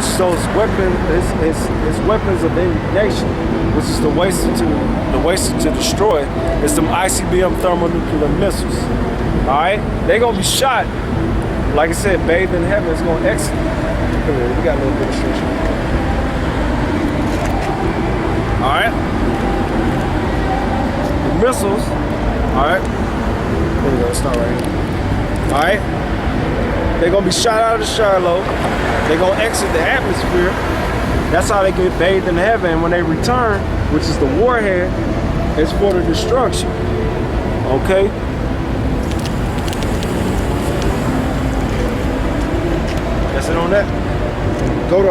which is those weapons, his weapons of indignation, which is the wasted to destroy, is them ICBM thermonuclear missiles. All right, they gonna be shot. Like I said, bathed in heaven. It's gonna exit. We got a little bit of stretch. All right, the missiles. All right, there we go. It's not right here. All right, they're gonna be shot out of the Shiloh. They're gonna exit the atmosphere. That's how they get bathed in heaven. And when they return, which is the warhead, it's for the destruction. Okay. That's it on that. Go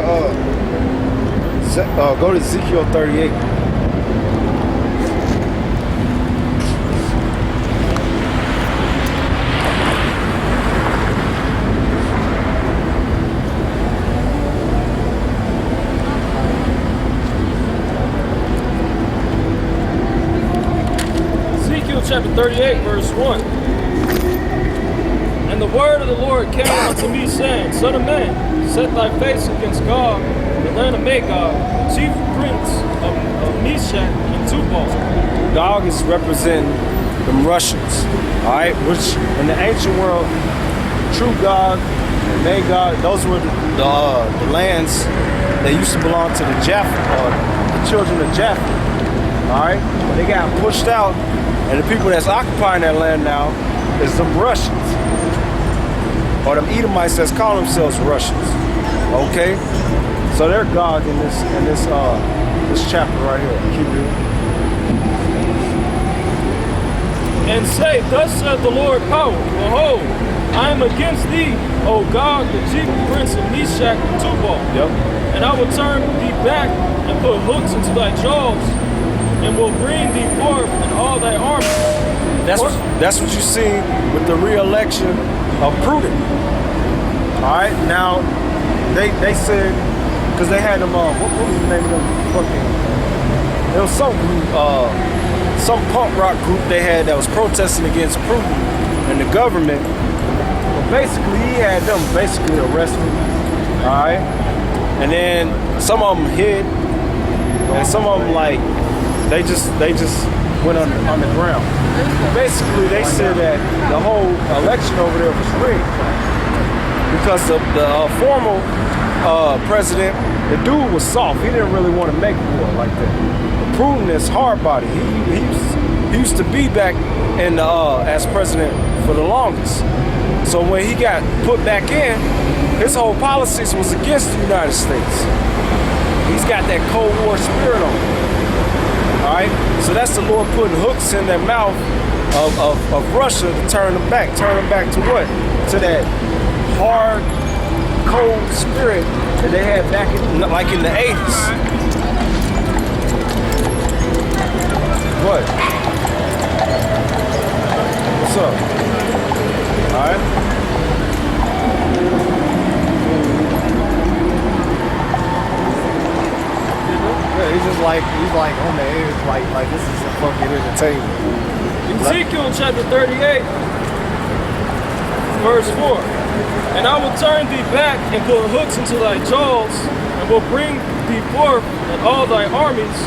to Ezekiel 38. Chapter 38, verse 1. And the word of the Lord came unto me, saying, Son of man, set thy face against Gog, the land of Magog, the chief prince of Meshach and Tubal. Gog is representing the Russians, all right? Which in the ancient world, true Gog and Magog, those were the lands that used to belong to the the children of Japheth, all right? But they got pushed out. And the people that's occupying that land now is the Russians, or them Edomites that's call themselves Russians. Okay, so they're God in this chapter right here. Keep reading. And say, Thus saith the Lord power, Behold, I am against thee, O Gog, the chief prince of Meshach and Tubal. Yep. And I will turn thee back and put hooks into thy jaws, and will bring thee forth in all thy army. That's what you see with the re-election of Prudent. All right, now they said, because they had them what was the name of them fucking? There was some punk rock group they had that was protesting against Prudent and the government. But basically, he had them basically arrested. All right, and then some of them hid, and some of them they just went underground. Basically, they said that the whole election over there was rigged because the former president, the dude was soft. He didn't really want to make war like that. Putin is hard body. He used to be back in as president for the longest. So when he got put back in, his whole policies was against the United States. He's got that Cold War spirit on him. All right, so that's the Lord putting hooks in their mouth of Russia to turn them back to what? To that hard, cold spirit that they had back in the 80s. What? What's up? All right. He's like on the edge, like this is a fucking entertainment. Ezekiel chapter 38, verse 4. And I will turn thee back and put hooks into thy jaws, and will bring thee forth in all thy armies,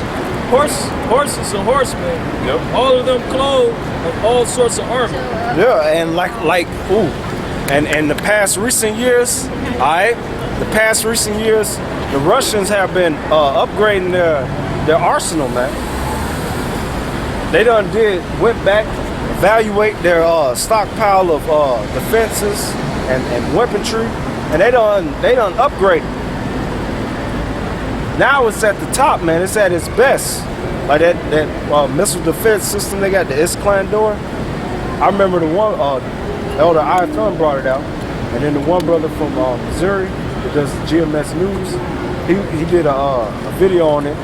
horses and horsemen, yep. All of them clothed of all sorts of armor. Yeah, and and the past recent years, the Russians have been upgrading their arsenal, man. They went back, evaluate their stockpile of defenses and weaponry, and they done upgraded. Now it's at the top, man. It's at its best. Like that missile defense system they got, the Iskandar. I remember the one Elder Ayatollah brought it out, and then the one brother from Missouri that does GMS News, he did a video on it,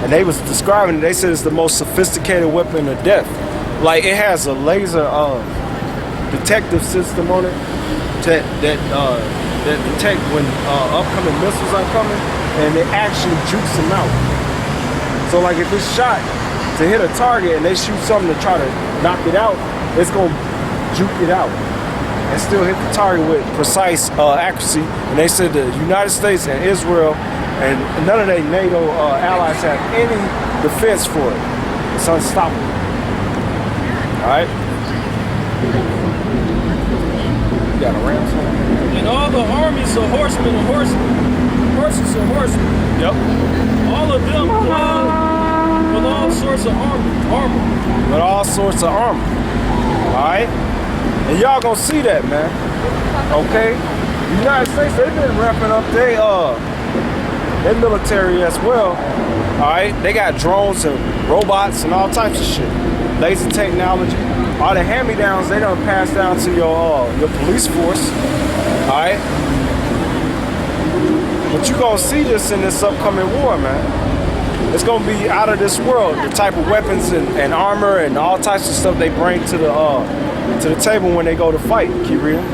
and they was describing it. They said it's the most sophisticated weapon of death. Like it has a laser detective system on it that detect when upcoming missiles are coming, and it actually jukes them out. So like if it's shot to hit a target and they shoot something to try to knock it out, it's gonna juke it out. and still hit the target with precise accuracy. And they said the United States and Israel and none of their NATO allies have any defense for it. It's unstoppable. All right. You got a ram? And all the armies of horsemen and horses and horsemen. Yep. All of them with all sorts of armor. With all sorts of armor. All right. And y'all gonna see that, man. Okay. The United States, they've been ramping up their military as well. All right. They got drones and robots and all types of shit. Laser technology. All the hand-me-downs they done pass down to your police force. All right. But you gonna see this in this upcoming war, man. It's gonna be out of this world. The type of weapons and armor and all types of stuff they bring to the table when they go to fight. Keep reading.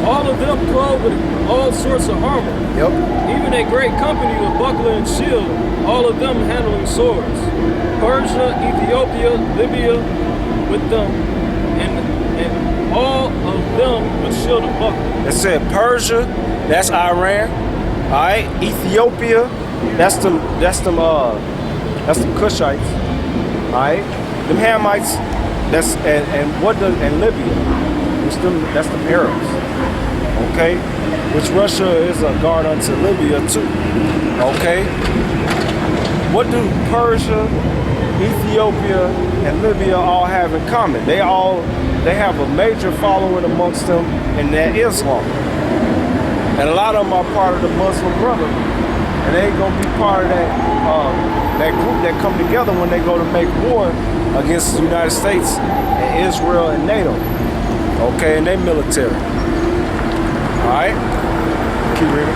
All of them clothed with all sorts of armor. Yep. Even a great company with buckler and shield. All of them handling swords. Persia, Ethiopia, Libya, with them, and all of them with shield and buckler. It said Persia, that's Iran. All right, Ethiopia, that's them Cushites. All right, them Hamites, and Libya, that's them Arabs. Okay, which Russia is a guard unto Libya too. Okay, what do Persia, Ethiopia, and Libya all have in common? They have a major following amongst them in their Islam. And a lot of them are part of the Muslim Brotherhood. And they ain't gonna be part of that group that come together when they go to make war against the United States and Israel and NATO. Okay, and their military. All right, keep reading.